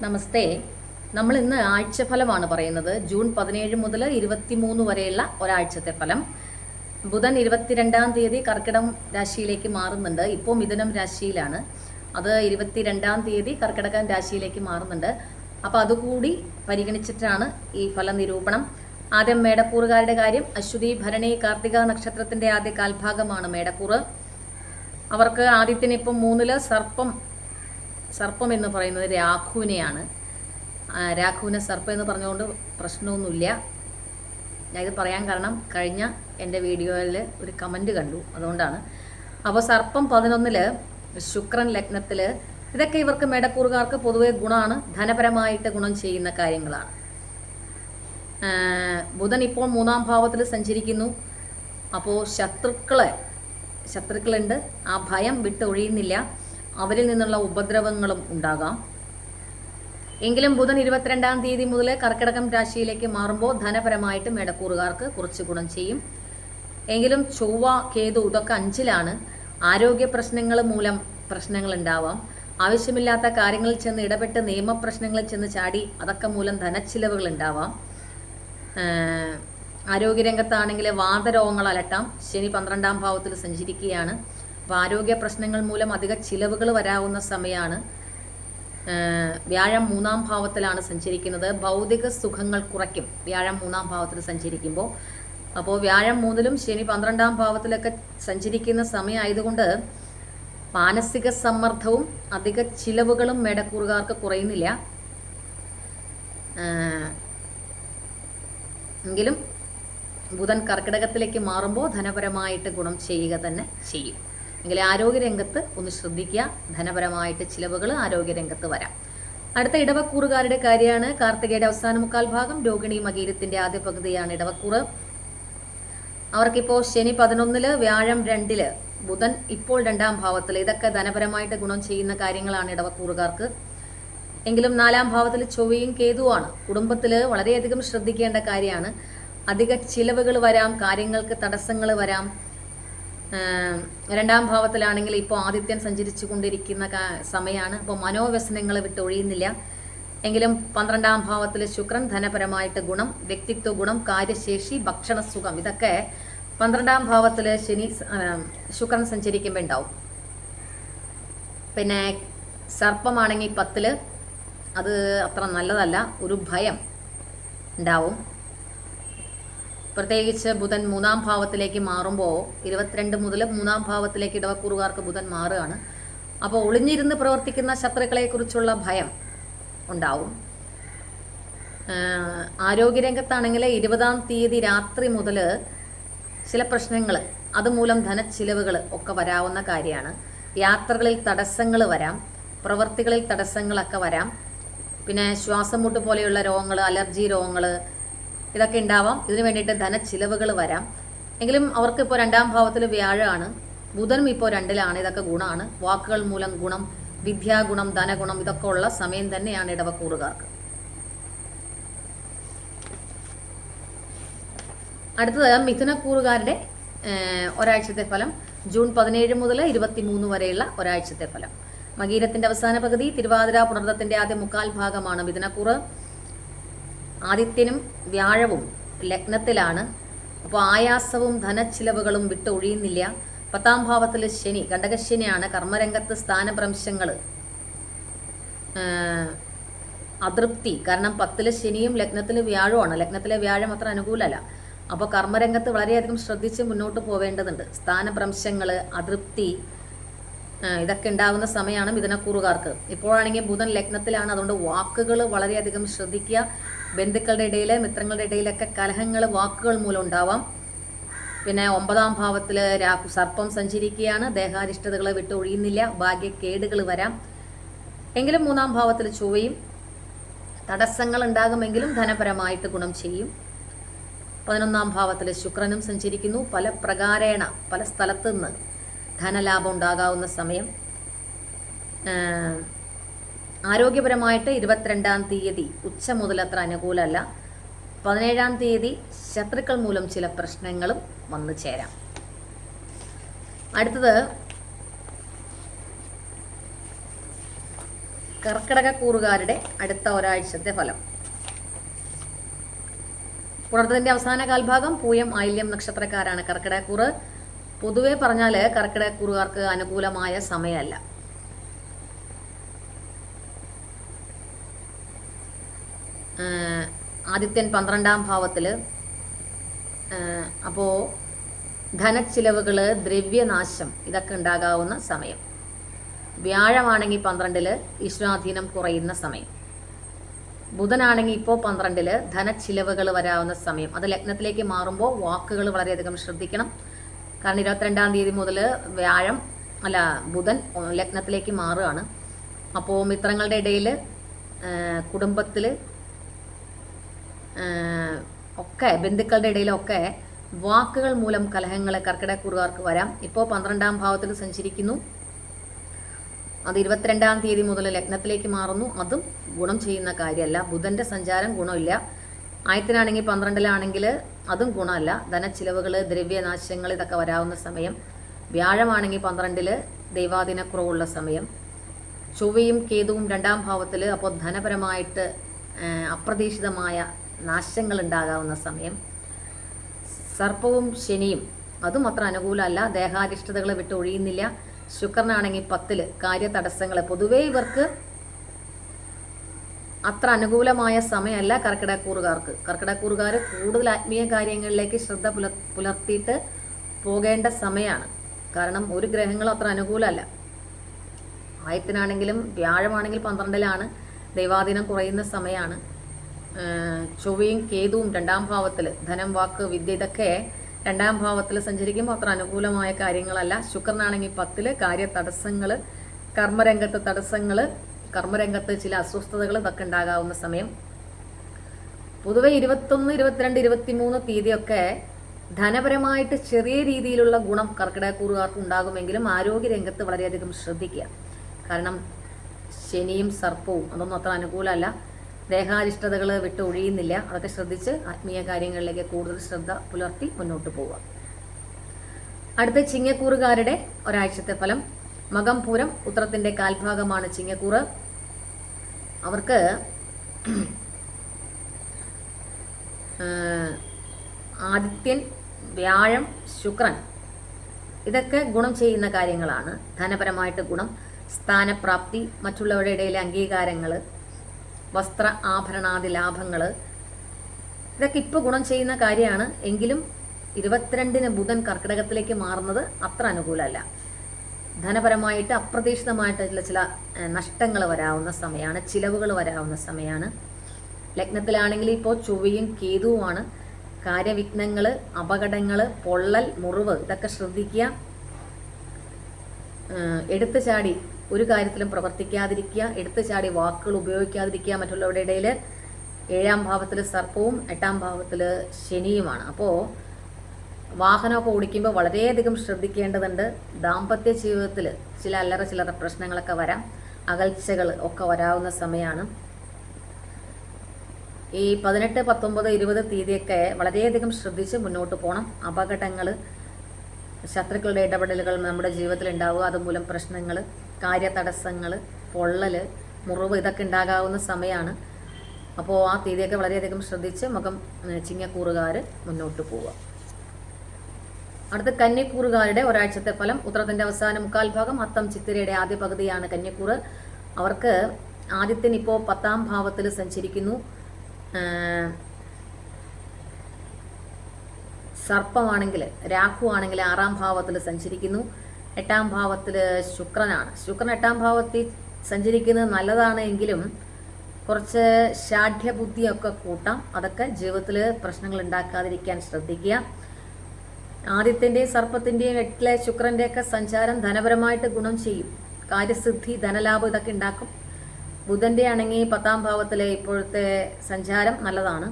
നമസ്തേ. നമ്മൾ ഇന്ന് ആഴ്ചഫലമാണ് പറയുന്നത്. ജൂൺ 17 മുതൽ 23 വരെയുള്ള ഒരാഴ്ചത്തെ ഫലം. ബുധൻ 22-ാം തീയതി കർക്കിടകം രാശിയിലേക്ക് മാറുന്നുണ്ട്. ഇപ്പോൾ മിഥുനം രാശിയിലാണ്. അത് 22-ാം തീയതി കർക്കിടകം രാശിയിലേക്ക് മാറുന്നുണ്ട്. അപ്പോൾ അതുകൂടി പരിഗണിച്ചിട്ടാണ് ഈ ഫല നിരൂപണം. ആദ്യം മേടക്കൂറുകാരുടെ കാര്യം. അശ്വതി, ഭരണി, കാർത്തിക നക്ഷത്രത്തിൻ്റെ ആദ്യ കാൽഭാഗമാണ് മേടക്കൂറ്. അവർക്ക് ആദ്യത്തിന് ഇപ്പം 3 സർപ്പം എന്ന് പറയുന്നത് രാഘുവിനെയാണ്. രാഘുവിനെ സർപ്പം എന്ന് പറഞ്ഞുകൊണ്ട് പ്രശ്നമൊന്നുമില്ല. ഞാൻ ഇത് പറയാൻ കാരണം കഴിഞ്ഞ എൻ്റെ വീഡിയോയിൽ ഒരു കമൻറ്റ് കണ്ടു, അതുകൊണ്ടാണ്. അപ്പോൾ സർപ്പം 11 ശുക്രൻ ലഗ്നത്തിൽ. ഇതൊക്കെ ഇവർക്ക് മേടക്കൂറുകാർക്ക് പൊതുവെ ഗുണമാണ്, ധനപരമായിട്ട് ഗുണം ചെയ്യുന്ന കാര്യങ്ങളാണ്. ബുധൻ ഇപ്പോൾ 3-ാം ഭാവത്തിൽ സഞ്ചരിക്കുന്നു. അപ്പോൾ ശത്രുക്കളുണ്ട്. ആ ഭയം വിട്ടൊഴിയുന്നില്ല. അവരിൽ നിന്നുള്ള ഉപദ്രവങ്ങളും ഉണ്ടാകാം. എങ്കിലും ബുധൻ 22-ാം തീയതി മുതൽ കർക്കിടകം രാശിയിലേക്ക് മാറുമ്പോൾ ധനപരമായിട്ട് മേടക്കൂറുകാർക്ക് കുറച്ച് ഗുണം ചെയ്യും. എങ്കിലും ചൊവ്വ, കേതു ഇതൊക്കെ 5-ലാണ്. ആരോഗ്യ പ്രശ്നങ്ങൾ മൂലം പ്രശ്നങ്ങൾ ഉണ്ടാവാം. ആവശ്യമില്ലാത്ത കാര്യങ്ങളിൽ ചെന്ന് ഇടപെട്ട് നിയമപ്രശ്നങ്ങളിൽ ചെന്ന് ചാടി അതൊക്കെ മൂലം ധനച്ചിലവുകൾ ഉണ്ടാവാം. ആരോഗ്യരംഗത്താണെങ്കിൽ വാതരോഗങ്ങൾ അലട്ടാം. ശനി 12-ാം ഭാവത്തിൽ സഞ്ചരിക്കുകയാണ്. അപ്പോൾ ആരോഗ്യ പ്രശ്നങ്ങൾ മൂലം അധിക ചിലവുകൾ വരാവുന്ന സമയമാണ്. വ്യാഴം 3-ാം ഭാവത്തിലാണ് സഞ്ചരിക്കുന്നത്. ഭൗതിക സുഖങ്ങൾ കുറയ്ക്കും വ്യാഴം 3-ാം ഭാവത്തിൽ സഞ്ചരിക്കുമ്പോൾ. അപ്പോൾ വ്യാഴം 3-ലും ശനി 12-ാം ഭാവത്തിലൊക്കെ സഞ്ചരിക്കുന്ന സമയമായതുകൊണ്ട് മാനസിക സമ്മർദ്ദവും അധിക ചിലവുകളും മേടക്കൂറുകാർക്ക് കുറയുന്നില്ല. എങ്കിലും ബുധൻ കർക്കിടകത്തിലേക്ക് മാറുമ്പോൾ ധനപരമായിട്ട് ഗുണം ചെയ്യുക തന്നെ ചെയ്യും. എങ്കിൽ ആരോഗ്യരംഗത്ത് ഒന്ന് ശ്രദ്ധിക്കുക. ധനപരമായിട്ട് ചിലവുകൾ ആരോഗ്യരംഗത്ത് വരാം. അടുത്ത ഇടവക്കൂറുകാരുടെ കാര്യമാണ്. കാർത്തികയുടെ അവസാന 3/4 ഭാഗം, രോഹിണി, മകീരത്തിന്റെ ആദ്യ പകുതിയാണ് ഇടവക്കൂറ്. അവർക്കിപ്പോൾ ശനി 11, വ്യാഴം 2, ബുധൻ ഇപ്പോൾ 2-ാം ഭാവത്തിൽ. ഇതൊക്കെ ധനപരമായിട്ട് ഗുണം ചെയ്യുന്ന കാര്യങ്ങളാണ് ഇടവക്കൂറുകാർക്ക്. എങ്കിലും 4-ാം ഭാവത്തിൽ ചൊവ്വയും കേതുവാണ്. കുടുംബത്തിൽ വളരെയധികം ശ്രദ്ധിക്കേണ്ട കാര്യമാണ്. അധിക ചിലവുകൾ വരാം, കാര്യങ്ങൾക്ക് തടസ്സങ്ങൾ വരാം. 2-ാം ഭാവത്തിലാണെങ്കിൽ ഇപ്പോൾ ആദിത്യൻ സഞ്ചരിച്ചു കൊണ്ടിരിക്കുന്ന സമയമാണ്. അപ്പോൾ മനോവ്യസനങ്ങൾ വിട്ടൊഴിയുന്നില്ല. എങ്കിലും 12-ാം ഭാവത്തിൽ ശുക്രൻ, ധനപരമായിട്ട് ഗുണം, വ്യക്തിത്വ ഗുണം, കാര്യശേഷി, ഭക്ഷണസുഖം ഇതൊക്കെ 12-ാം ഭാവത്തിൽ ശുക്രൻ സഞ്ചരിക്കുമ്പോൾ ഉണ്ടാവും. പിന്നെ സർപ്പമാണെങ്കിൽ 10, അത് അത്ര നല്ലതല്ല. ഒരു ഭയം ഉണ്ടാവും. പ്രത്യേകിച്ച് ബുധൻ 3-ാം ഭാവത്തിലേക്ക് മാറുമ്പോൾ 22 മുതൽ 3-ാം ഭാവത്തിലേക്ക് ഇടവക്കൂറുകാർക്ക് ബുധൻ മാറുകയാണ്. അപ്പോൾ ഒളിഞ്ഞിരുന്ന് പ്രവർത്തിക്കുന്ന ശത്രുക്കളെക്കുറിച്ചുള്ള ഭയം ഉണ്ടാവും. ആരോഗ്യരംഗത്താണെങ്കിൽ 20-ാം തീയതി രാത്രി മുതൽ ചില പ്രശ്നങ്ങൾ, അതുമൂലം ധനച്ചിലവുകൾ ഒക്കെ വരാവുന്ന കാര്യമാണ്. യാത്രകളിൽ തടസ്സങ്ങൾ വരാം, പ്രവൃത്തികളിൽ തടസ്സങ്ങളൊക്കെ വരാം. പിന്നെ ശ്വാസം മുട്ട് പോലെയുള്ള രോഗങ്ങൾ, അലർജി രോഗങ്ങൾ ഇതൊക്കെ ഉണ്ടാവാം. ഇതിനു വേണ്ടിയിട്ട് ധനച്ചിലവുകൾ വരാം. എങ്കിലും അവർക്ക് ഇപ്പോൾ 2-ാം ഭാവത്തിൽ വ്യാഴമാണ്. ബുധനും ഇപ്പോൾ 2-ലാണ്. ഇതൊക്കെ ഗുണമാണ്. വാക്കുകൾ മൂലം ഗുണം, വിദ്യാഗുണം, ധനഗുണം ഇതൊക്കെ ഉള്ള സമയം തന്നെയാണ് ഇടവക്കൂറുകാർക്ക്. അടുത്തത് മിഥുനക്കൂറുകാരുടെ ഒരാഴ്ചത്തെ ഫലം. ജൂൺ 17 മുതൽ 23 വരെയുള്ള ഒരാഴ്ചത്തെ ഫലം. മകീരത്തിന്റെ അവസാന പകുതി, തിരുവാതിര, പുണർദത്തിന്റെ ആദ്യ 3/4 ഭാഗമാണ് മിഥുനക്കൂറ്. ആദിത്യനും വ്യാഴവും ലഗ്നത്തിലാണ്. അപ്പോൾ ആയാസവും ധനച്ചിലവുകളും വിട്ടൊഴിയുന്നില്ല. 10-ാം ഭാവത്തിൽ ശനി, കണ്ടകശനിയാണ്. കർമ്മരംഗത്ത് സ്ഥാനഭ്രംശങ്ങൾ, അതൃപ്തി. കാരണം 10-ൽ ശനിയും ലഗ്നത്തിൽ വ്യാഴവുമാണ്. ലഗ്നത്തിലെ വ്യാഴം അത്ര അനുകൂലമല്ല. അപ്പോൾ കർമ്മരംഗത്ത് വളരെയധികം ശ്രദ്ധിച്ച് മുന്നോട്ട് പോവേണ്ടതുണ്ട്. സ്ഥാനഭ്രംശങ്ങൾ, അതൃപ്തി ഇതൊക്കെ ഉണ്ടാകുന്ന സമയമാണ് മിഥുനക്കൂറുകാർക്ക്. ഇപ്പോഴാണെങ്കിൽ ബുധൻ ലഗ്നത്തിലാണ്. അതുകൊണ്ട് വാക്കുകൾ വളരെയധികം ശ്രദ്ധിക്കുക. ബന്ധുക്കളുടെ ഇടയിൽ, മിത്രങ്ങളുടെ ഇടയിലൊക്കെ കലഹങ്ങൾ വാക്കുകൾ മൂലം ഉണ്ടാവാം. പിന്നെ 9-ാം ഭാവത്തിൽ സർപ്പം സഞ്ചരിക്കുകയാണ്. ദേഹാരിഷ്ടതകളെ വിട്ടൊഴിയുന്നില്ല. ഭാഗ്യക്കേടുകൾ വരാം. എങ്കിലും 3-ാം ഭാവത്തിൽ ചൊവ്വയും. തടസ്സങ്ങൾ ഉണ്ടാകുമെങ്കിലും ധനപരമായിട്ട് ഗുണം ചെയ്യും. 11-ാം ഭാവത്തിൽ ശുക്രനും സഞ്ചരിക്കുന്നു. പല പ്രകാരേണ പല സ്ഥലത്തു നിന്ന് ധനലാഭം ഉണ്ടാകാവുന്ന സമയം. ആരോഗ്യപരമായിട്ട് 22-ാം തീയതി ഉച്ച മുതൽ അത്ര അനുകൂലമല്ല. 17-ാം തീയതി ശത്രുക്കൾ മൂലം ചില പ്രശ്നങ്ങളും വന്നു ചേരാം. അടുത്തത് കർക്കിടകക്കൂറുകാരുടെ അടുത്ത ഒരാഴ്ചത്തെ ഫലം. പുണർത്തത്തിന്റെ അവസാന കാൽഭാഗം പൂയം ആയില്യം നക്ഷത്രക്കാരാണ് കർക്കിടകക്കൂറ്. പൊതുവെ പറഞ്ഞാൽ കർക്കിടകക്കൂറുകാർക്ക് അനുകൂലമായ സമയമല്ല. ആദിത്യൻ 12-ാം ഭാവത്തിൽ. അപ്പോൾ ധനച്ചിലവുകൾ, ദ്രവ്യനാശം ഇതൊക്കെ ഉണ്ടാകാവുന്ന സമയം. വ്യാഴമാണെങ്കിൽ 12-ൽ ഈശ്വരാധീനം കുറയുന്ന സമയം. ബുധനാണെങ്കിൽ ഇപ്പോൾ 12-ൽ ധനച്ചിലവുകൾ വരാവുന്ന സമയം. അത് ലഗ്നത്തിലേക്ക് മാറുമ്പോൾ വാക്കുകൾ വളരെയധികം ശ്രദ്ധിക്കണം. കാരണം 22-ാം തീയതി മുതൽ ബുധൻ ലഗ്നത്തിലേക്ക് മാറുകയാണ്. അപ്പോൾ മിത്രങ്ങളുടെ ഇടയിൽ, കുടുംബത്തിൽ ഒക്കെ, ബന്ധുക്കളുടെ ഇടയിലൊക്കെ വാക്കുകൾ മൂലം കലഹങ്ങൾ കർക്കിടകക്കൂറുകാർക്ക് വരാം. ഇപ്പോൾ 12-ാം ഭാവത്തിൽ സഞ്ചരിക്കുന്നു. അത് 22-ാം തീയതി മുതൽ ലഗ്നത്തിലേക്ക് മാറുന്നു. അതും ഗുണം ചെയ്യുന്ന കാര്യമല്ല. ബുധൻ്റെ സഞ്ചാരം ഗുണമില്ല. ആയത്തിനാണെങ്കിൽ 12-ലാണെങ്കിൽ അതും ഗുണമല്ല. ധനച്ചിലവുകൾ, ദ്രവ്യനാശങ്ങൾ ഇതൊക്കെ വരാവുന്ന സമയം. വ്യാഴമാണെങ്കിൽ 12-ൽ ദൈവാധീനക്കുറവുള്ള സമയം. ചൊവ്വയും കേതുവും 2-ാം ഭാവത്തിൽ. അപ്പോൾ ധനപരമായിട്ട് അപ്രതീക്ഷിതമായ നാശങ്ങൾ ഉണ്ടാകാവുന്ന സമയം. സർപ്പവും ശനിയും അതും അത്ര അനുകൂലമല്ല. ദേഹാരിഷ്ടതകൾ വിട്ട് ഒഴിയുന്നില്ല. ശുക്രനാണെങ്കിൽ 10-ൽ കാര്യതടസ്സങ്ങൾ. പൊതുവേ ഇവർക്ക് അത്ര അനുകൂലമായ സമയമല്ല കർക്കിടകക്കൂറുകാർക്ക്. കർക്കിടകക്കൂറുകാർ കൂടുതൽ ആത്മീയ കാര്യങ്ങളിലേക്ക് ശ്രദ്ധ പുലർത്തിയിട്ട് പോകേണ്ട സമയമാണ്. കാരണം ഒരു ഗ്രഹങ്ങളും അത്ര അനുകൂലമല്ല. ആയത്തിനാണെങ്കിലും വ്യാഴമാണെങ്കിൽ 12-ലാണ് ദൈവാധീനം കുറയുന്ന സമയമാണ്. ചൊവ്വയും കേതുവും 2-ാം ഭാവത്തിൽ. ധനം, വാക്ക്, വിദ്യ ഇതൊക്കെ 2-ാം ഭാവത്തിൽ സഞ്ചരിക്കുമ്പോൾ അത്ര അനുകൂലമായ കാര്യങ്ങളല്ല. ശുക്രനാണെങ്കിൽ 10-ൽ കാര്യതടസ്സങ്ങൾ, കർമ്മരംഗത്ത് തടസ്സങ്ങൾ, കർമ്മരംഗത്ത് ചില അസ്വസ്ഥതകൾ ഇതൊക്കെ ഉണ്ടാകാവുന്ന സമയം. പൊതുവെ 21, 22, 23 തീയതിയൊക്കെ ധനപരമായിട്ട് ചെറിയ രീതിയിലുള്ള ഗുണം കർക്കിടകക്കൂറുകാർക്ക് ഉണ്ടാകുമെങ്കിലും ആരോഗ്യരംഗത്ത് വളരെയധികം ശ്രദ്ധിക്കുക. കാരണം ശനിയും സർപ്പവും അതൊന്നും അത്ര അനുകൂലമല്ല. ദേഹാരിഷ്ടതകൾ വിട്ട് ഒഴിയുന്നില്ല. അതൊക്കെ ശ്രദ്ധിച്ച് ആത്മീയ കാര്യങ്ങളിലേക്ക് കൂടുതൽ ശ്രദ്ധ പുലർത്തി മുന്നോട്ട് പോവുക. അടുത്ത ചിങ്ങക്കൂറുകാരുടെ ഒരാഴ്ചത്തെ ഫലം. മകം, പൂരം, ഉത്രത്തിൻ്റെ കാൽഭാഗമാണ് ചിങ്ങക്കൂറ്. അവർക്ക് ആദിത്യൻ, വ്യാഴം, ശുക്രൻ ഇതൊക്കെ ഗുണം ചെയ്യുന്ന കാര്യങ്ങളാണ്. ധനപരമായിട്ട് ഗുണം, സ്ഥാനപ്രാപ്തി, മറ്റുള്ളവരുടെ ഇടയിലെ അംഗീകാരങ്ങൾ, വസ്ത്ര ആഭരണാദി ലാഭങ്ങൾ ഇതൊക്കെ ഇപ്പോൾ ഗുണം ചെയ്യുന്ന കാര്യമാണ്. എങ്കിലും 22-ന് ബുധൻ കർക്കിടകത്തിലേക്ക് മാറുന്നത് അത്ര അനുകൂലമല്ല. ധനപരമായിട്ട് അപ്രതീക്ഷിതമായിട്ടുള്ള ചില നഷ്ടങ്ങൾ വരാവുന്ന സമയമാണ്. ചിലവുകൾ വരാവുന്ന സമയമാണ്. ലഗ്നത്തിലാണെങ്കിൽ ഇപ്പോൾ ചൊവ്വയും കേതുവുമാണ്. കാര്യവിഘ്നങ്ങൾ, അപകടങ്ങൾ, പൊള്ളൽ, മുറിവ് ഇതൊക്കെ ശ്രദ്ധിക്കുക. എടുത്തു ചാടി ഒരു കാര്യത്തിലും പ്രവർത്തിക്കാതിരിക്കുക. എടുത്തു ചാടി വാക്കുകൾ ഉപയോഗിക്കാതിരിക്കുക മറ്റുള്ളവരുടെ ഇടയിൽ. 7-ാം ഭാവത്തിൽ സർപ്പവും 8-ാം ഭാവത്തിൽ ശനിയുമാണ്. അപ്പോൾ വാഹനമൊക്കെ ഓടിക്കുമ്പോൾ വളരെയധികം ശ്രദ്ധിക്കേണ്ടതുണ്ട്. ദാമ്പത്യ ജീവിതത്തിൽ ചില ചില്ലറ പ്രശ്നങ്ങളൊക്കെ വരാം. അകൽച്ചകൾ ഒക്കെ വരാവുന്ന സമയമാണ്. ഈ 18, 19, 20 തീയതിയൊക്കെ വളരെയധികം ശ്രദ്ധിച്ച് മുന്നോട്ട് പോകണം. അപകടങ്ങൾ, ശത്രുക്കളുടെ ഇടപെടലുകൾ നമ്മുടെ ജീവിതത്തിൽ ഉണ്ടാവുക, അതുമൂലം പ്രശ്നങ്ങൾ, കാര്യതടസ്സങ്ങൾ, പൊള്ളൽ, മുറിവ് ഇതൊക്കെ ഉണ്ടാകാവുന്ന സമയമാണ്. അപ്പോൾ ആ തീയതിയൊക്കെ വളരെയധികം ശ്രദ്ധിച്ച് ചിങ്ങക്കൂറുകാർ മുന്നോട്ട് പോവുക. അടുത്ത കന്യക്കൂറുകാരുടെ ഒരാഴ്ചത്തെ ഫലം. ഉത്രത്തിൻ്റെ അവസാന 3/4 ഭാഗം, അത്തം ചിത്തിരയുടെ ആദ്യ പകുതിയാണ് കന്യക്കൂറ്. അവർക്ക് ആദിത്യൻ ഇപ്പോൾ 10-ാം ഭാവത്തിൽ സഞ്ചരിക്കുന്നു. സർപ്പമാണെങ്കിൽ, രാഹു ആണെങ്കിൽ 6-ാം ഭാവത്തിൽ സഞ്ചരിക്കുന്നു. 8-ാം ഭാവത്തിൽ ശുക്രനാണ്. ശുക്രൻ 8-ാം ഭാവത്തിൽ സഞ്ചരിക്കുന്നത് നല്ലതാണ്. എങ്കിലും കുറച്ച് ഷാഠ്യബുദ്ധിയൊക്കെ കൂട്ടാം. അതൊക്കെ ജീവിതത്തിൽ പ്രശ്നങ്ങൾ ഉണ്ടാക്കാതിരിക്കാൻ ശ്രദ്ധിക്കുക. ആദിത്യൻ്റെയും സർപ്പത്തിൻ്റെയും 8-ലെ ശുക്രൻ്റെയൊക്കെ സഞ്ചാരം ധനപരമായിട്ട് ഗുണം ചെയ്യും. കാര്യസിദ്ധി, ധനലാഭം ഇതൊക്കെ ഉണ്ടാക്കും. ബുധൻ്റെ ആണെങ്കിൽ 10-ാം ഭാവത്തിലെ ഇപ്പോഴത്തെ സഞ്ചാരം നല്ലതാണ്.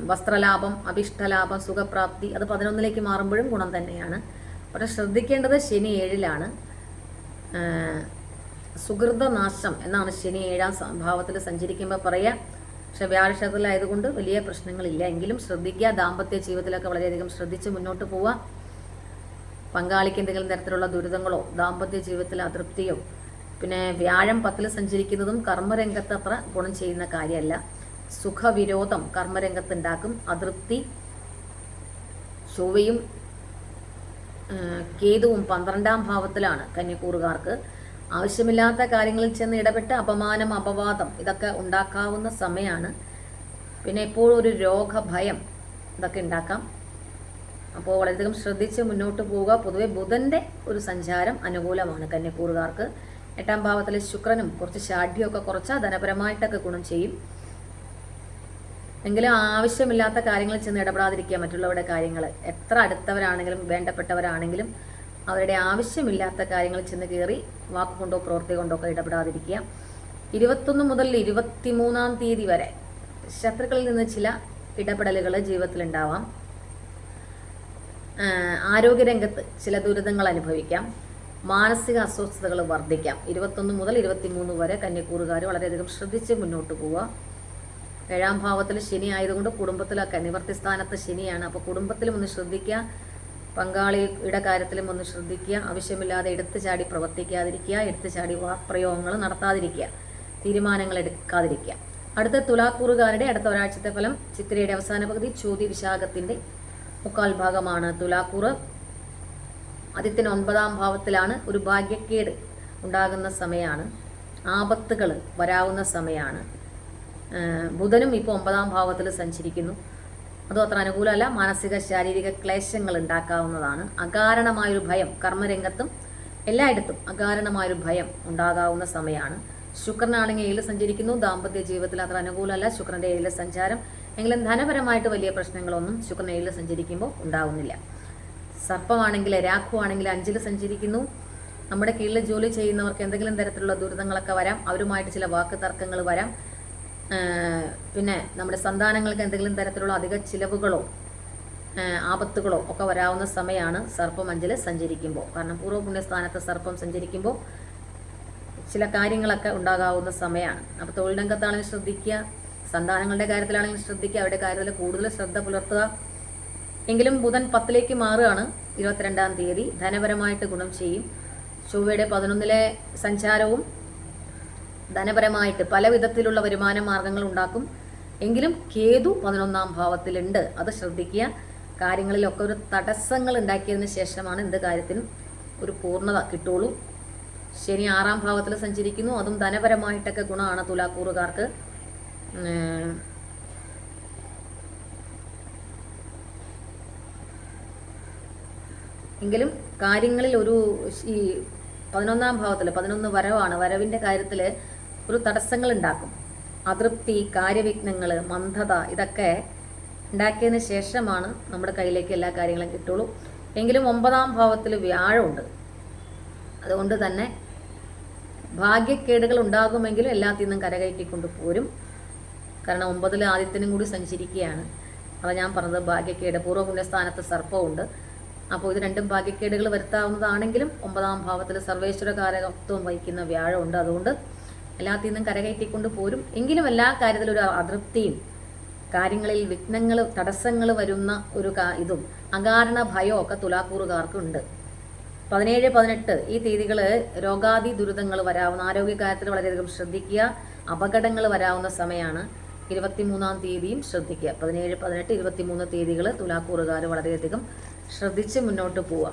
വസ്ത്രലാഭം, അഭിഷ്ടലാഭം, സുഖപ്രാപ്തി അത് 11-ലേക്ക് മാറുമ്പോഴും ഗുണം തന്നെയാണ്. പക്ഷെ ശ്രദ്ധിക്കേണ്ടത് ശനി 7-ലാണ്. സുഹൃതനാശം എന്നാണ് ശനി 7-ാം ഭാവത്തിൽ സഞ്ചരിക്കുമ്പോൾ പറയുക. പക്ഷെ വ്യാഴക്ഷേത്രത്തിലായതുകൊണ്ട് വലിയ പ്രശ്നങ്ങളില്ല. എങ്കിലും ശ്രദ്ധിക്കുക. ദാമ്പത്യ ജീവിതത്തിലൊക്കെ വളരെയധികം ശ്രദ്ധിച്ച് മുന്നോട്ട് പോവുക. പങ്കാളിക്ക് എന്തെങ്കിലും തരത്തിലുള്ള ദുരിതങ്ങളോ ദാമ്പത്യ ജീവിതത്തിലെ അതൃപ്തിയോ പിന്നെ വ്യാഴം 10-ൽ സഞ്ചരിക്കുന്നതും കർമ്മരംഗത്ത് അത്ര ഗുണം ചെയ്യുന്ന കാര്യമല്ല. സുഖവിരോധം കർമ്മരംഗത്ത് ഉണ്ടാക്കും. അതൃപ്തി. ചൊവ്വയും കേതുവും 12-ാം ഭാവത്തിലാണ് കന്യക്കൂറുകാർക്ക്. ആവശ്യമില്ലാത്ത കാര്യങ്ങളിൽ ചെന്ന് ഇടപെട്ട് അപമാനം, അപവാദം ഇതൊക്കെ ഉണ്ടാക്കാവുന്ന സമയമാണ്. പിന്നെ എപ്പോഴും ഒരു രോഗഭയം ഇതൊക്കെ ഉണ്ടാക്കാം. അപ്പോൾ വളരെയധികം ശ്രദ്ധിച്ച് മുന്നോട്ട് പോവുക. പൊതുവെ ബുധൻ്റെ ഒരു സഞ്ചാരം അനുകൂലമാണ് കന്യക്കൂറുകാർക്ക്. 8-ാം ഭാവത്തിലെ ശുക്രനും കുറച്ച് ഷാഠ്യമൊക്കെ കുറച്ചാൽ ധനപരമായിട്ടൊക്കെ ഗുണം ചെയ്യും. എങ്കിലും ആവശ്യമില്ലാത്ത കാര്യങ്ങളിൽ ചെന്ന് ഇടപെടാതിരിക്കുക. മറ്റുള്ളവരുടെ കാര്യങ്ങൾ എത്ര അടുത്തവരാണെങ്കിലും വേണ്ടപ്പെട്ടവരാണെങ്കിലും അവരുടെ ആവശ്യമില്ലാത്ത കാര്യങ്ങളിൽ ചെന്ന് കയറി വാക്കുകൊണ്ടോ പ്രവൃത്തി കൊണ്ടോ ഒക്കെ ഇടപെടാതിരിക്കുക. 21 മുതൽ 23-ാം തീയതി വരെ ശത്രുക്കളിൽ നിന്ന് ചില ഇടപെടലുകൾ ജീവിതത്തിലുണ്ടാവാം. ആരോഗ്യരംഗത്ത് ചില ദുരിതങ്ങൾ അനുഭവിക്കാം. മാനസിക അസ്വസ്ഥതകൾ വർദ്ധിക്കാം. 21 മുതൽ 23 വരെ കന്യക്കൂറുകാർ വളരെയധികം ശ്രദ്ധിച്ച് മുന്നോട്ട് പോവുക. 7-ാം ഭാവത്തിൽ ശനി ആയതുകൊണ്ട് കുടുംബത്തിലൊക്കെ നിവർത്തി സ്ഥാനത്ത് ശനിയാണ്. അപ്പോൾ കുടുംബത്തിലും ഒന്ന് ശ്രദ്ധിക്കുക, പങ്കാളിയുടെ കാര്യത്തിലും ഒന്ന് ശ്രദ്ധിക്കുക. ആവശ്യമില്ലാതെ എടുത്തു ചാടി പ്രവർത്തിക്കാതിരിക്കുക, എടുത്തു ചാടി വാക്പ്രയോഗങ്ങൾ നടത്താതിരിക്കുക, തീരുമാനങ്ങൾ എടുക്കാതിരിക്കുക. അടുത്ത തുലാക്കൂറുകാരുടെ അടുത്ത ഒരാഴ്ചത്തെ ഫലം ചിത്രയുടെ അവസാന പകുതി, ചോതി വിശാഖത്തിൻ്റെ 1/4 ഭാഗമാണ് തുലാക്കൂറ്. ആദിത്യൻ 9-ാം ഭാവത്തിലാണ്. ഒരു ഭാഗ്യക്കേട് ഉണ്ടാകുന്ന സമയമാണ്. ആപത്തുകൾ വരാവുന്ന സമയമാണ്. ബുധനും ഇപ്പോൾ 9-ാം ഭാവത്തിൽ സഞ്ചരിക്കുന്നു. അതും അത്ര അനുകൂലമല്ല. മാനസിക ശാരീരിക ക്ലേശങ്ങൾ ഉണ്ടാക്കാവുന്നതാണ്. അകാരണമായൊരു ഭയം കർമ്മരംഗത്തും എല്ലായിടത്തും അകാരണമായൊരു ഭയം ഉണ്ടാകാവുന്ന സമയമാണ്. ശുക്രനാണെങ്കിൽ 7-ൽ സഞ്ചരിക്കുന്നു. ദാമ്പത്യ ജീവിതത്തിൽ അത്ര അനുകൂലമല്ല ശുക്രൻ്റെ 7-ലെ സഞ്ചാരം. എങ്കിലും ധനപരമായിട്ട് വലിയ പ്രശ്നങ്ങളൊന്നും ശുക്രൻ 7-ൽ സഞ്ചരിക്കുമ്പോൾ ഉണ്ടാവുന്നില്ല. സർപ്പമാണെങ്കിൽ രാഹു ആണെങ്കിൽ 5-ൽ സഞ്ചരിക്കുന്നു. നമ്മുടെ കീഴിൽ ജോലി ചെയ്യുന്നവർക്ക് എന്തെങ്കിലും തരത്തിലുള്ള ദുരിതങ്ങളൊക്കെ വരാം. അവരുമായിട്ട് ചില വാക്ക് തർക്കങ്ങൾ വരാം. പിന്നെ നമ്മുടെ സന്താനങ്ങൾക്ക് എന്തെങ്കിലും തരത്തിലുള്ള അധിക ചിലവുകളോ ആപത്തുകളോ ഒക്കെ വരാവുന്ന സമയമാണ് സർപ്പം 5-ൽ സഞ്ചരിക്കുമ്പോൾ. കാരണം പൂർവ്വപുണ്യസ്ഥാനത്ത് സർപ്പം സഞ്ചരിക്കുമ്പോൾ ചില കാര്യങ്ങളൊക്കെ ഉണ്ടാകാവുന്ന സമയമാണ്. അപ്പോൾ തൊഴിൽ രംഗത്താണെങ്കിലും ശ്രദ്ധിക്കുക, സന്താനങ്ങളുടെ കാര്യത്തിലാണെങ്കിലും ശ്രദ്ധിക്കുക, അവരുടെ കാര്യത്തിൽ കൂടുതൽ ശ്രദ്ധ പുലർത്തുക. എങ്കിലും ബുധൻ 10-ലേക്ക് മാറുകയാണ് 22-ാം തീയതി. ധനപരമായിട്ട് ഗുണം ചെയ്യും. ചൊവ്വയുടെ 11-ലെ സഞ്ചാരവും ധനപരമായിട്ട് പല വിധത്തിലുള്ള വരുമാന മാർഗങ്ങൾ ഉണ്ടാക്കും. എങ്കിലും കേതു 11-ാം ഭാവത്തിലുണ്ട്. അത് ശ്രദ്ധിക്കുക. കാര്യങ്ങളിലൊക്കെ ഒരു തടസ്സങ്ങൾ ഉണ്ടാക്കിയതിന് ശേഷമാണ് എന്ത് കാര്യത്തിനും ഒരു പൂർണ്ണത കിട്ടുള്ളൂ. ശനി 6-ാം ഭാവത്തിൽ സഞ്ചരിക്കുന്നു. അതും ധനപരമായിട്ടൊക്കെ ഗുണമാണ് തുലാക്കൂറുകാർക്ക്. എങ്കിലും കാര്യങ്ങളിൽ ഒരു ഈ 11-ാം ഭാവത്തിൽ 11 വരവാണ്. വരവിൻ്റെ കാര്യത്തിൽ ഒരു തടസ്സങ്ങൾ ഉണ്ടാക്കും. അതൃപ്തി, കാര്യവിഘ്നങ്ങൾ, മന്ദത ഇതൊക്കെ ഉണ്ടാക്കിയതിന് ശേഷമാണ് നമ്മുടെ കയ്യിലേക്ക് എല്ലാ കാര്യങ്ങളും കിട്ടുള്ളൂ. എങ്കിലും 9-ാം ഭാവത്തിൽ വ്യാഴമുണ്ട്. അതുകൊണ്ട് തന്നെ ഭാഗ്യക്കേടുകൾ ഉണ്ടാകുമെങ്കിലും എല്ലാത്തിൽ നിന്നും കരകയറ്റിക്കൊണ്ട് പോരും. കാരണം 9-ൽ ആദിത്യനും കൂടി സഞ്ചരിക്കുകയാണ്. അത് ഞാൻ പറഞ്ഞത് ഭാഗ്യക്കേട്. പൂർവ്വപുണ്യസ്ഥാനത്ത് സർപ്പമുണ്ട്. അപ്പോൾ ഇത് രണ്ടും ഭാഗ്യക്കേടുകൾ വരുത്താവുന്നതാണെങ്കിലും 9-ാം ഭാവത്തിൽ സർവേശ്വരകാരകത്വം വഹിക്കുന്ന വ്യാഴമുണ്ട്. അതുകൊണ്ട് എല്ലാത്തിൽ നിന്നും കരകയറ്റിക്കൊണ്ട് പോരും. എങ്കിലും എല്ലാ കാര്യത്തിലും ഒരു അതൃപ്തിയും കാര്യങ്ങളിൽ വിഘ്നങ്ങൾ തടസ്സങ്ങൾ വരുന്ന ഒരു ഇതും അകാരണ ഭയമൊക്കെ തുലാക്കൂറുകാർക്കുണ്ട്. 17, 18 ഈ തീയതികൾ രോഗാദി ദുരിതങ്ങൾ വരാവുന്ന, ആരോഗ്യകാര്യത്തിൽ വളരെയധികം ശ്രദ്ധിക്കുക. അപകടങ്ങൾ വരാവുന്ന സമയമാണ്. 23-ാം തീയതിയും ശ്രദ്ധിക്കുക. 17, 18, 23 തീയതികൾ തുലാക്കൂറുകാർ വളരെയധികം ശ്രദ്ധിച്ച് മുന്നോട്ട് പോവുക.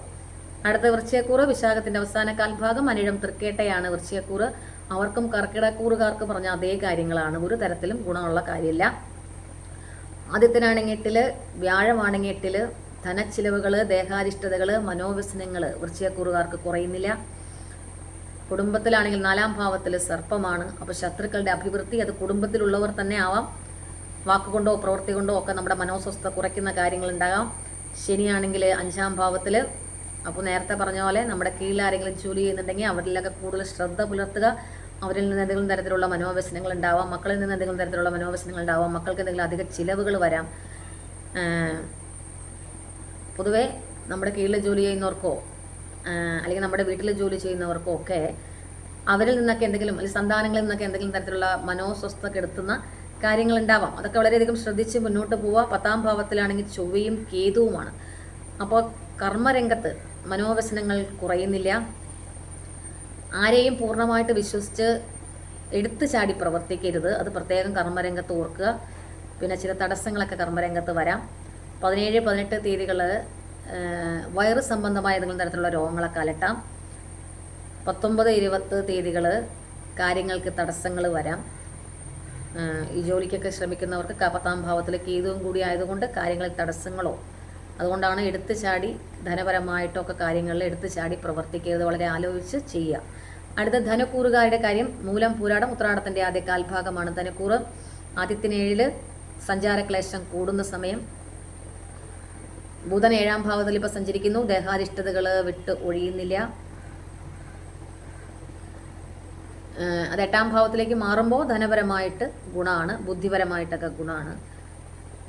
അടുത്ത വൃശ്ചികക്കൂറ് വിശാഖത്തിൻ്റെ അവസാന കാൽഭാഗം. അനിഴം തൃക്കേട്ടയാണ് വൃശ്ചികക്കൂറ്. അവർക്കും കർക്കിടക്കൂറുകാർക്ക് പറഞ്ഞ അതേ കാര്യങ്ങളാണ്. ഒരു തരത്തിലും ഗുണമുള്ള കാര്യമില്ല. ആദ്യത്തിനാണെങ്കിൽ 8-ൽ, വ്യാഴമാണെങ്കിൽ 8-ൽ. ധനച്ചിലവുകൾ, ദേഹാരിഷ്ടതകൾ, മനോവ്യസനങ്ങൾ വൃശ്ചികക്കൂറുകാർക്ക് കുറയുന്നില്ല. കുടുംബത്തിലാണെങ്കിൽ 4-ാം ഭാവത്തിൽ സർപ്പമാണ്. അപ്പോൾ ശത്രുക്കളുടെ അഭിവൃദ്ധി അത് കുടുംബത്തിലുള്ളവർ തന്നെ ആവാം. വാക്കുകൊണ്ടോ പ്രവൃത്തി കൊണ്ടോ ഒക്കെ നമ്മുടെ മനോസ്വസ്ഥത കുറയ്ക്കുന്ന കാര്യങ്ങളുണ്ടാകാം. ശനിയാണെങ്കിൽ 5-ാം ഭാവത്തിൽ. അപ്പോൾ നേരത്തെ പറഞ്ഞ പോലെ നമ്മുടെ കീഴിൽ ആരെങ്കിലും ജോലി ചെയ്യുന്നുണ്ടെങ്കിൽ അവരിലൊക്കെ കൂടുതൽ ശ്രദ്ധ പുലർത്തുക. അവരിൽ നിന്ന് എന്തെങ്കിലും തരത്തിലുള്ള മനോവ്യസനങ്ങൾ ഉണ്ടാവാം. മക്കളിൽ നിന്ന് എന്തെങ്കിലും തരത്തിലുള്ള മനോവ്യസനങ്ങൾ ഉണ്ടാവാം. മക്കൾക്ക് എന്തെങ്കിലും അധിക ചിലവുകൾ വരാം. പൊതുവെ നമ്മുടെ കീഴിൽ ജോലി ചെയ്യുന്നവർക്കോ അല്ലെങ്കിൽ നമ്മുടെ വീട്ടിൽ ജോലി ചെയ്യുന്നവർക്കോ ഒക്കെ അവരിൽ നിന്നൊക്കെ എന്തെങ്കിലും അല്ലെങ്കിൽ സന്താനങ്ങളിൽ നിന്നൊക്കെ എന്തെങ്കിലും തരത്തിലുള്ള മനോസ്വസ്ഥത കെടുത്തുന്ന കാര്യങ്ങൾ ഉണ്ടാവാം. അതൊക്കെ വളരെയധികം ശ്രദ്ധിച്ച് മുന്നോട്ട് പോവുക. 10-ാം ഭാവത്തിലാണെങ്കിൽ ചൊവ്വയും കേതുവുമാണ്. അപ്പോൾ കർമ്മരംഗത്ത് മനോവ്യസനങ്ങൾ കുറയുന്നില്ല. ആരെയും പൂർണ്ണമായിട്ട് വിശ്വസിച്ച് എടുത്തു ചാടി പ്രവർത്തിക്കരുത്. അത് പ്രത്യേകം കർമ്മരംഗത്ത് ഓർക്കുക. പിന്നെ ചില തടസ്സങ്ങളൊക്കെ കർമ്മരംഗത്ത് വരാം. 17, 18 തീയതികൾ വയറ് സംബന്ധമായ ഏതെങ്കിലും തരത്തിലുള്ള രോഗങ്ങളൊക്കെ അലട്ടാം. 19, 20 തീയതികൾ കാര്യങ്ങൾക്ക് തടസ്സങ്ങൾ വരാം. ഈ ജോലിക്കൊക്കെ ശ്രമിക്കുന്നവർക്ക് 10ാം ഭാവത്തിൽ കേതുവും കൂടി ആയതുകൊണ്ട് കാര്യങ്ങളിൽ തടസ്സങ്ങളോ, അതുകൊണ്ടാണ് എടുത്തു ചാടി ധനപരമായിട്ടൊക്കെ കാര്യങ്ങളിൽ എടുത്തു ചാടി പ്രവർത്തിക്കരുത്. വളരെ ആലോചിച്ച് ചെയ്യുക. അടുത്ത ധനക്കൂറുകാരുടെ കാര്യം. മൂലം, പൂരാടം, ഉത്രാടത്തിൻ്റെ ആദ്യ കാൽഭാഗമാണ് ധനക്കൂറ്. ആദ്യത്തിന് 7 സഞ്ചാരക്ലേശം കൂടുന്ന സമയം. ബുധൻ 7ാം ഭാവത്തിൽ ഇപ്പോൾ സഞ്ചരിക്കുന്നു. ദേഹാരിഷ്ടതകൾ വിട്ട് ഒഴിയുന്നില്ല. അത് 8ാം ഭാവത്തിലേക്ക് മാറുമ്പോൾ ധനപരമായിട്ട് ഗുണമാണ്, ബുദ്ധിപരമായിട്ടൊക്കെ ഗുണമാണ്.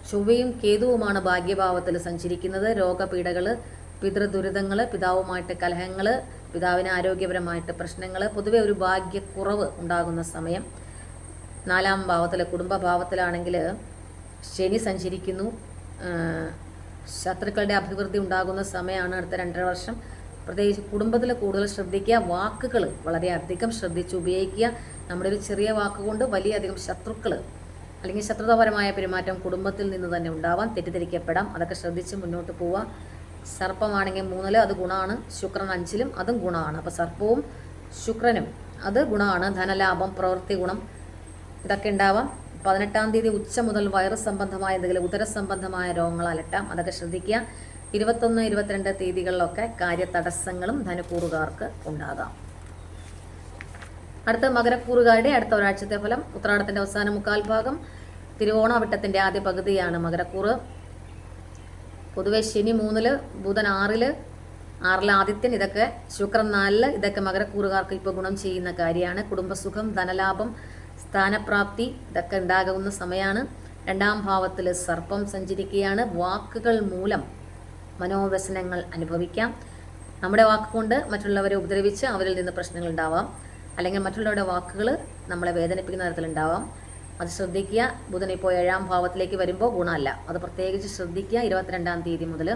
ചൊവ്വയും കേതുവുമാണ് ഭാഗ്യഭാവത്തിൽ സഞ്ചരിക്കുന്നത്. രോഗപീഠകൾ, പിതൃദുരിതങ്ങൾ, പിതാവുമായിട്ട് കലഹങ്ങൾ, പിതാവിന് ആരോഗ്യപരമായിട്ട് പ്രശ്നങ്ങൾ, പൊതുവെ ഒരു ഭാഗ്യക്കുറവ് ഉണ്ടാകുന്ന സമയം. 4ാം ഭാവത്തിൽ, കുടുംബഭാവത്തിലാണെങ്കിൽ ശനി സഞ്ചരിക്കുന്നു. ശത്രുക്കളുടെ അഭിവൃദ്ധി ഉണ്ടാകുന്ന സമയമാണ് അടുത്ത 2.5 വർഷം. പ്രത്യേകിച്ച് കുടുംബത്തിൽ കൂടുതൽ ശ്രദ്ധിക്കുക. വാക്കുകൾ വളരെയധികം ശ്രദ്ധിച്ച് ഉപയോഗിക്കുക. നമ്മുടെ ഒരു ചെറിയ വാക്കുകൊണ്ട് വലിയധികം ശത്രുക്കൾ അല്ലെങ്കിൽ ശത്രുതാപരമായ പെരുമാറ്റം കുടുംബത്തിൽ നിന്ന് തന്നെ ഉണ്ടാവാം, തെറ്റിദ്ധരിക്കപ്പെടാം. അതൊക്കെ ശ്രദ്ധിച്ച് മുന്നോട്ട് പോവുക. സർപ്പമാണെങ്കിൽ 3, അത് ഗുണമാണ്. ശുക്രൻ 5, അതും ഗുണമാണ്. അപ്പോൾ സർപ്പവും ശുക്രനും അത് ഗുണമാണ്. ധനലാഭം, പ്രവൃത്തി ഗുണം ഇതൊക്കെ ഉണ്ടാവാം. 18ാം തീയതി ഉച്ച മുതൽ വയറ് സംബന്ധമായ എന്തെങ്കിലും ഉദര സംബന്ധമായ രോഗങ്ങൾ അലട്ടാം. അതൊക്കെ ശ്രദ്ധിക്കുക. 21, 22 തീയതികളിലൊക്കെ കാര്യതടസ്സങ്ങളും ധനക്കൂറുകാർക്ക് ഉണ്ടാകാം. അടുത്ത മകരക്കൂറുകാരുടെ അടുത്ത ഒരാഴ്ചത്തെ ഫലം. ഉത്രാടത്തിൻ്റെ അവസാന 1/4 ഭാഗം, തിരുവോണവിട്ടത്തിൻ്റെ ആദ്യ പകുതിയാണ് മകരക്കൂറ്. പൊതുവെ ശനി 3, ബുധൻ 6, ആദിത്യൻ, ഇതൊക്കെ ശുക്രൻ 4, ഇതൊക്കെ മകരക്കൂറുകാർക്ക് ഇപ്പോൾ ഗുണം ചെയ്യുന്ന കാര്യമാണ്. കുടുംബസുഖം, ധനലാഭം, സ്ഥാനപ്രാപ്തി ഇതൊക്കെ ഉണ്ടാകുന്ന സമയമാണ്. 2ാം ഭാവത്തിൽ സർപ്പം സഞ്ചരിക്കുകയാണ്. വാക്കുകൾ മൂലം മനോവ്യസനങ്ങൾ അനുഭവിക്കാം. നമ്മുടെ വാക്കുകൊണ്ട് മറ്റുള്ളവരെ ഉപദ്രവിച്ച് അവരിൽ നിന്ന് പ്രശ്നങ്ങൾ ഉണ്ടാവാം. അല്ലെങ്കിൽ മറ്റുള്ളവരുടെ വാക്കുകൾ നമ്മളെ വേദനിപ്പിക്കുന്ന തരത്തിലുണ്ടാവാം. അത് ശ്രദ്ധിക്കുക. ബുധൻ ഇപ്പോൾ 7ാം ഭാവത്തിലേക്ക് വരുമ്പോൾ ഗുണമല്ല, അത് പ്രത്യേകിച്ച് ശ്രദ്ധിക്കുക. 22ാം തീയതി മുതൽ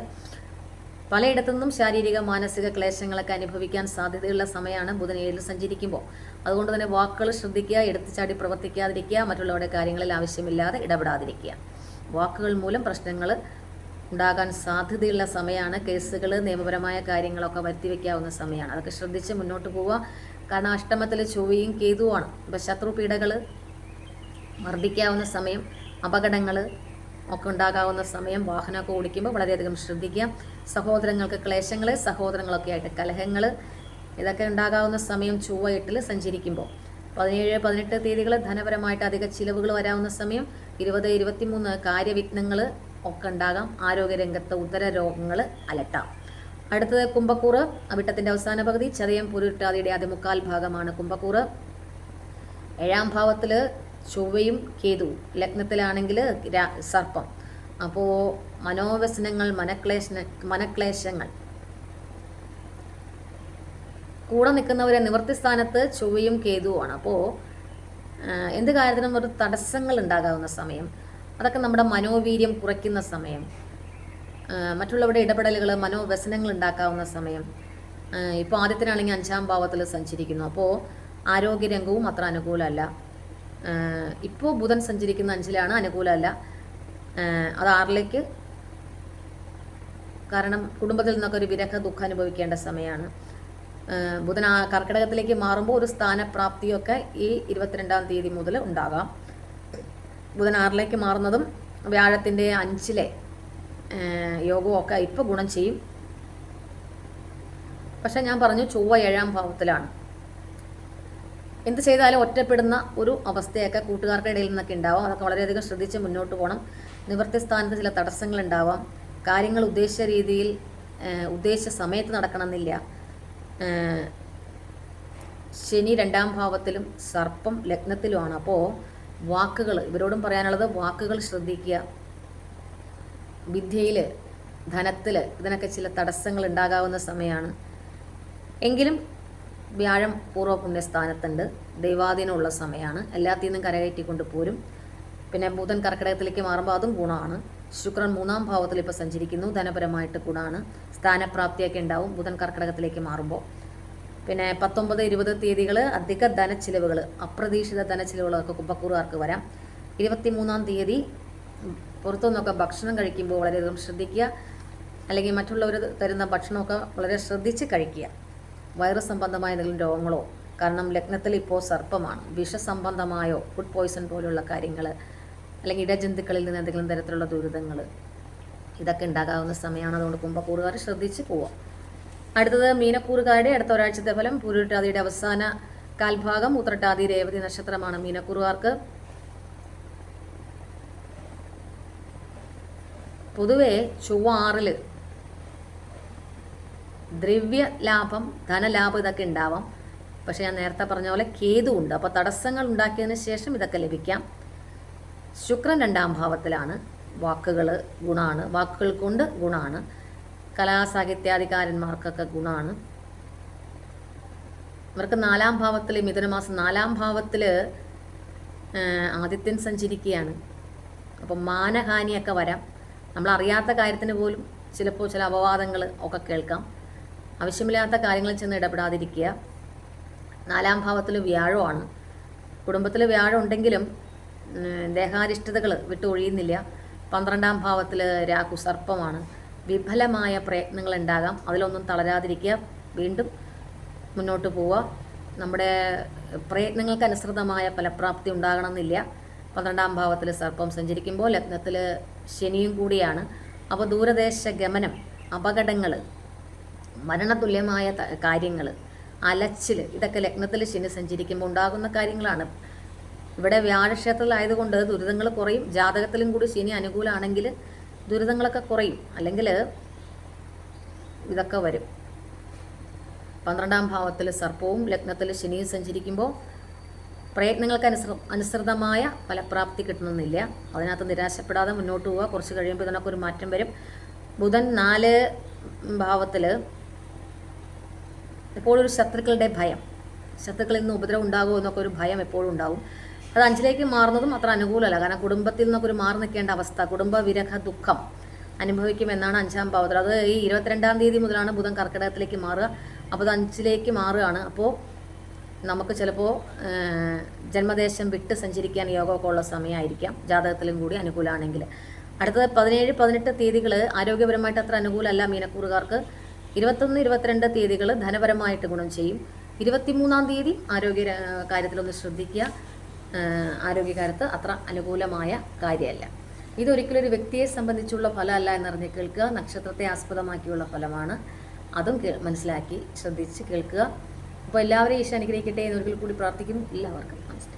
പലയിടത്തുനിന്നും ശാരീരിക മാനസിക ക്ലേശങ്ങളൊക്കെ അനുഭവിക്കാൻ സാധ്യതയുള്ള സമയമാണ് ബുധൻ 7 സഞ്ചരിക്കുമ്പോൾ. അതുകൊണ്ട് തന്നെ വാക്കുകൾ ശ്രദ്ധിക്കുക, എടുത്തുചാടി പ്രവർത്തിക്കാതിരിക്കുക, മറ്റുള്ളവരുടെ കാര്യങ്ങളിൽ ആവശ്യമില്ലാതെ ഇടപെടാതിരിക്കുക. വാക്കുകൾ മൂലം പ്രശ്നങ്ങൾ ഉണ്ടാകാൻ സാധ്യതയുള്ള സമയമാണ്. കേസുകൾ, നിയമപരമായ കാര്യങ്ങളൊക്കെ വരുത്തിവെക്കാവുന്ന സമയമാണ്. അതൊക്കെ ശ്രദ്ധിച്ച് മുന്നോട്ട് പോവുക. കാരണം അഷ്ടമത്തിൽ ചൊവ്വയും കേതുവാണ്. അപ്പോൾ ശത്രുപീഠകൾ വർദ്ധിക്കാവുന്ന സമയം, അപകടങ്ങൾ ഒക്കെ ഉണ്ടാകാവുന്ന സമയം. വാഹനമൊക്കെ ഓടിക്കുമ്പോൾ വളരെയധികം ശ്രദ്ധിക്കുക. സഹോദരങ്ങൾക്ക് ക്ലേശങ്ങൾ, സഹോദരങ്ങളൊക്കെ ആയിട്ട് കലഹങ്ങൾ ഇതൊക്കെ ഉണ്ടാകാവുന്ന സമയം ചൊവ്വ 8 സഞ്ചരിക്കുമ്പോൾ. 17, 18 തീയതികൾ ധനപരമായിട്ട് അധിക ചിലവുകൾ വരാവുന്ന സമയം. 20, 23 കാര്യവിഘ്നങ്ങൾ ഒക്കെ ഉണ്ടാകാം. ആരോഗ്യരംഗത്ത് ഉദര രോഗങ്ങൾ അലട്ടാം. അടുത്തത് കുംഭക്കൂറ്. അവിട്ടത്തിൻ്റെ അവസാന പകുതി, ചതയം പുരുട്ടാതിയുടെ ആദ്യ 1/4 ഭാഗമാണ് കുംഭക്കൂറ്. 7ാം ഭാവത്തിൽ ചൊവ്വയും കേതുവും, ലഗ്നത്തിലാണെങ്കിൽ സർപ്പം. അപ്പോൾ മനോവ്യസനങ്ങൾ, മനക്ലേശങ്ങൾ, കൂടെ നിൽക്കുന്നവരെ നിവൃത്തി സ്ഥാനത്ത് ചൊവ്വയും കേതുവുമാണ്. അപ്പോൾ എന്ത് കാര്യത്തിനും ഒരു തടസ്സങ്ങൾ ഉണ്ടാകാവുന്ന സമയം. അതൊക്കെ നമ്മുടെ മനോവീര്യം കുറയ്ക്കുന്ന സമയം. മറ്റുള്ളവരുടെ ഇടപെടലുകൾ, മനോവ്യസനങ്ങൾ ഉണ്ടാക്കാവുന്ന സമയം. ഇപ്പോൾ ആദ്യത്തിനാണെങ്കിൽ 5ാം ഭാവത്തിൽ സഞ്ചരിക്കുന്നു. അപ്പോൾ ആരോഗ്യരംഗവും അത്ര അനുകൂലമല്ല. ഇപ്പോൾ ബുധൻ സഞ്ചരിക്കുന്ന 5ലാണ്, അനുകൂലമല്ല. അത് 6ലേക്ക്, കാരണം കുടുംബത്തിൽ നിന്നൊക്കെ ഒരു വിരഹ ദുഃഖം അനുഭവിക്കേണ്ട സമയമാണ്. ബുധൻ കർക്കിടകത്തിലേക്ക് മാറുമ്പോൾ ഒരു സ്ഥാനപ്രാപ്തിയൊക്കെ ഈ 22ാം തീയതി മുതൽ ഉണ്ടാകാം. ബുധൻ 6ലേക്ക് മാറുന്നതും വ്യാഴത്തിൻ്റെ 5ലെ യോഗവും ഒക്കെ ഇപ്പോൾ ഗുണം ചെയ്യും. പക്ഷെ ഞാൻ പറഞ്ഞു ചൊവ്വ 7ാം ഭാവത്തിലാണ്. എന്ത് ചെയ്താലും ഒറ്റപ്പെടുന്ന ഒരു അവസ്ഥയൊക്കെ കൂട്ടുകാരുടെ ഇടയിൽ നിന്നൊക്കെ ഉണ്ടാവാം. അതൊക്കെ വളരെയധികം ശ്രദ്ധിച്ച് മുന്നോട്ട് പോകണം. നിവൃത്തി സ്ഥാനത്ത് ചില തടസ്സങ്ങൾ ഉണ്ടാവാം. കാര്യങ്ങൾ ഉദ്ദേശിച്ച രീതിയിൽ ഉദ്ദേശിച്ച സമയത്ത് നടക്കണമെന്നില്ല. ശനി 2ാം ഭാവത്തിലും സർപ്പം ലഗ്നത്തിലുമാണ്. അപ്പോൾ വാക്കുകൾ, ഇവരോടും പറയാനുള്ളത് വാക്കുകൾ ശ്രദ്ധിക്കുക. വിദ്യയിൽ, ധനത്തിൽ ഇതിനൊക്കെ ചില തടസ്സങ്ങൾ ഉണ്ടാകാവുന്ന സമയമാണ്. എങ്കിലും വ്യാഴം പൂർവ്വ പുണ്യസ്ഥാനത്തുണ്ട്, ദൈവാധീനമുള്ള സമയമാണ്. എല്ലാത്തിൽ നിന്നും കരകയറ്റിക്കൊണ്ട് പോരും. പിന്നെ ബുധൻ കർക്കിടകത്തിലേക്ക് മാറുമ്പോൾ അതും ഗുണമാണ്. ശുക്രൻ 3ാം ഭാവത്തിൽ ഇപ്പോൾ സഞ്ചരിക്കുന്നു, ധനപരമായിട്ട് ഗുണമാണ്. സ്ഥാനപ്രാപ്തിയൊക്കെ ഉണ്ടാവും ബുധൻ കർക്കിടകത്തിലേക്ക് മാറുമ്പോൾ. പിന്നെ 19, 20 തീയതികൾ അധിക ധനച്ചിലവുകൾ, അപ്രതീക്ഷിത ധനച്ചിലവുകളൊക്കെ കുംഭക്കൂറുകാർക്ക് വരാം. 23-ാം തീയതി പുറത്തു നിന്നൊക്കെ ഭക്ഷണം കഴിക്കുമ്പോൾ വളരെയധികം ശ്രദ്ധിക്കുക, അല്ലെങ്കിൽ മറ്റുള്ളവർ തരുന്ന ഭക്ഷണമൊക്കെ വളരെ ശ്രദ്ധിച്ച് കഴിക്കുക. വൈറസ് സംബന്ധമായ എന്തെങ്കിലും രോഗങ്ങളോ, കാരണം ലഗ്നത്തിൽ ഇപ്പോൾ സർപ്പമാണ്, വിഷസംബന്ധമായോ ഫുഡ് പോയ്സൺ പോലുള്ള കാര്യങ്ങൾ, അല്ലെങ്കിൽ ഇടജന്തുക്കളിൽ നിന്ന് എന്തെങ്കിലും തരത്തിലുള്ള ദുരിതങ്ങൾ, ഇതൊക്കെ ഉണ്ടാകാവുന്ന സമയമാണ്. അതുകൊണ്ട് കുംഭക്കൂറുകാർ ശ്രദ്ധിച്ച് പോവാം. അടുത്തത് മീനക്കൂറുകാരുടെ അടുത്ത ഒരാഴ്ചത്തെ ഫലം. പൂരുരുട്ടാതിയുടെ അവസാന കാൽഭാഗം, ഉത്രട്ടാതി രേവതി നക്ഷത്രമാണ് മീനക്കൂറുകാർക്ക്. പൊതുവെ ചൊവ്വ 6 ദ്രവ്യ ലാഭം, ധനലാഭം ഇതൊക്കെ ഉണ്ടാവാം. പക്ഷേ ഞാൻ നേരത്തെ പറഞ്ഞ പോലെ കേതു ഉണ്ട്, അപ്പോൾ തടസ്സങ്ങൾ ഉണ്ടാക്കിയതിന് ശേഷം ഇതൊക്കെ ലഭിക്കാം. ശുക്രൻ 2-ാം ഭാവത്തിലാണ്. വാക്കുകൾ ഗുണമാണ്, വാക്കുകൾ കൊണ്ട് ഗുണമാണ്. കലാസാഹിത്യാധികാരന്മാർക്കൊക്കെ ഗുണമാണ്. ഇവർക്ക് 4-ാം ഭാവത്തിൽ, മിഥുനമാസം 4-ാം ഭാവത്തിൽ ആദിത്യൻ സഞ്ചരിക്കുകയാണ്. അപ്പം മാനഹാനിയൊക്കെ വരാം. നമ്മളറിയാത്ത കാര്യത്തിന് പോലും ചിലപ്പോൾ ചില അപവാദങ്ങൾ ഒക്കെ കേൾക്കാം. ആവശ്യമില്ലാത്ത കാര്യങ്ങളിൽ ചെന്ന് ഇടപെടാതിരിക്കുക. 4-ാം ഭാവത്തിൽ വ്യാഴമാണ്. കുടുംബത്തിൽ വ്യാഴം ഉണ്ടെങ്കിലും ദേഹാരിഷ്ടതകൾ വിട്ടൊഴിയുന്നില്ല. 12-ാം ഭാവത്തിൽ രാഹു സർപ്പമാണ്. വിഫലമായ പ്രയത്നങ്ങൾ ഉണ്ടാകാം, അതിലൊന്നും തളരാതിരിക്കുക, വീണ്ടും മുന്നോട്ട് പോവുക. നമ്മുടെ പ്രയത്നങ്ങൾക്ക് അനുസൃതമായ ഫലപ്രാപ്തി ഉണ്ടാകണമെന്നില്ല. 12-ാം ഭാവത്തിൽ സർപ്പം സഞ്ചരിക്കുമ്പോൾ ലഗ്നത്തിൽ ശനിയും കൂടിയാണ്. അപ്പോൾ ദൂരദേശ ഗമനം, അപകടങ്ങൾ, മരണതുല്യമായ കാര്യങ്ങൾ, അലച്ചിൽ, ഇതൊക്കെ ലഗ്നത്തിൽ ശനി സഞ്ചരിക്കുമ്പോൾ ഉണ്ടാകുന്ന കാര്യങ്ങളാണ്. ഇവിടെ വ്യാഴക്ഷേത്രത്തിലായതുകൊണ്ട് ദുരിതങ്ങൾ കുറയും. ജാതകത്തിലും കൂടി ശനി അനുകൂലമാണെങ്കിൽ ദുരിതങ്ങളൊക്കെ കുറയും, അല്ലെങ്കിൽ ഇതൊക്കെ വരും. 12-ാം ഭാവത്തിൽ സർപ്പവും ലഗ്നത്തിൽ ശനിയും സഞ്ചരിക്കുമ്പോൾ പ്രയത്നങ്ങൾക്ക് അനുസൃതമായ ഫലപ്രാപ്തി കിട്ടണമെന്നില്ല. അതിനകത്ത് നിരാശപ്പെടാതെ മുന്നോട്ട് പോവുക. കുറച്ച് കഴിയുമ്പോൾ ഇതിനൊക്കെ ഒരു മാറ്റം വരും. ബുധൻ 4 ഭാവത്തിൽ എപ്പോഴും ഒരു ശത്രുക്കളുടെ ഭയം, ശത്രുക്കളിൽ നിന്ന് ഉപദ്രവം ഉണ്ടാകുമോ എന്നൊക്കെ ഒരു ഭയം എപ്പോഴും ഉണ്ടാവും. അത് 5-ലേക്ക് മാറുന്നതും അത്ര അനുകൂലമല്ല. കാരണം കുടുംബത്തിൽ നിന്നൊക്കെ ഒരു മാറി നിൽക്കേണ്ട അവസ്ഥ, കുടുംബ വിരഹ ദുഃഖം അനുഭവിക്കുമെന്നാണ് 5-ാം ഭാവത്തിൽ. അത് ഈ 22-ാം തീയതി മുതലാണ് ബുധൻ കർക്കിടകത്തിലേക്ക് മാറുക. അപ്പോൾ അത് 5-ലേക്ക് മാറുകയാണ്. അപ്പോൾ നമുക്ക് ചിലപ്പോൾ ജന്മദേശം വിട്ട് സഞ്ചരിക്കാൻ യോഗമൊക്കെ ഉള്ള സമയമായിരിക്കാം, ജാതകത്തിലും കൂടി അനുകൂലമാണെങ്കിൽ. അടുത്തത് 17, 18 തീയതികൾ ആരോഗ്യപരമായിട്ട് അത്ര അനുകൂലമല്ല മീനക്കൂറുകാർക്ക്. 21, 22 തീയതികൾ ധനപരമായിട്ട് ഗുണം ചെയ്യും. 23-ാം തീയതി ആരോഗ്യ കാര്യത്തിലൊന്ന് ശ്രദ്ധിക്കുക. ആരോഗ്യകാര്യത്ത് അത്ര അനുകൂലമായ കാര്യമല്ല. ഇതൊരിക്കലും ഒരു വ്യക്തിയെ സംബന്ധിച്ചുള്ള ഫലമല്ല എന്നറിഞ്ഞ് കേൾക്കുക. നക്ഷത്രത്തെ ആസ്പദമാക്കിയുള്ള ഫലമാണ്. അതും മനസ്സിലാക്കി ശ്രദ്ധിച്ച് കേൾക്കുക. അപ്പോൾ എല്ലാവരെയും ഈശോ അനുഗ്രഹിക്കട്ടെ എന്നൊരിക്കൽ കൂടി പ്രാർത്ഥിക്കുന്നു. എല്ലാവർക്കും നമസ്കാരം.